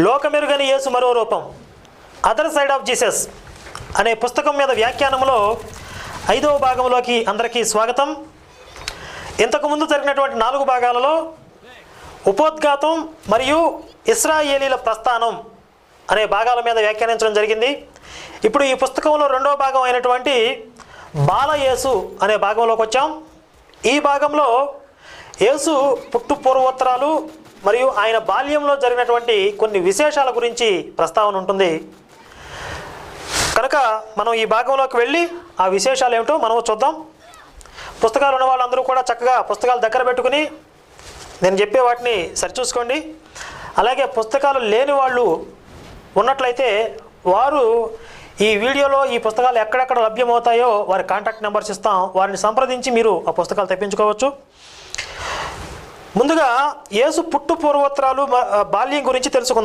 లోకమెరుగని యేసు మరో రూపం, other side of Jesus అనే పుస్తకం మీద వ్యాఖ్యానంలో 5వ భాగంలోకి అందరికీ స్వాగతం. ఇంతకుముందు జరిగినటువంటి 4 భాగాలలో ఉపోద్ఘాతం మరియు ఇశ్రాయేలీల ప్రస్థానం అనే భాగాల మీద వ్యాఖ్యానించడం జరిగింది. ఇప్పుడు ఈ పుస్తకంలో 2వ భాగం అయినటువంటి బాలయేసు అనే భాగంలోకి వచ్చాం. ఈ భాగంలో యేసు పుట్టు పూర్వోత్తరాలు మరియు ఆయన బాల్యంలో జరిగినటువంటి కొన్ని విశేషాల గురించి ప్రస్తావన ఉంటుంది. కనుక మనం ఈ భాగంలోకి వెళ్ళి ఆ విశేషాలు ఏమిటో మనం చూద్దాం. పుస్తకాలు ఉన్న వాళ్ళందరూ కూడా చక్కగా పుస్తకాలు దగ్గర పెట్టుకుని నేను చెప్పే వాటిని సరిచూసుకోండి. అలాగే పుస్తకాలు లేని వాళ్ళు ఉన్నట్లయితే వారు ఈ వీడియోలో ఈ పుస్తకాలు ఎక్కడెక్కడ లభ్యమవుతాయో వారి కాంటాక్ట్ నెంబర్స్ ఇస్తాం, వారిని సంప్రదించి మీరు ఆ పుస్తకాలు తెప్పించుకోవచ్చు. ముందుగా యేసు పుట్టు పూర్వోత్తరాలు బాల్యం గురించి తెలుసుకుందాం.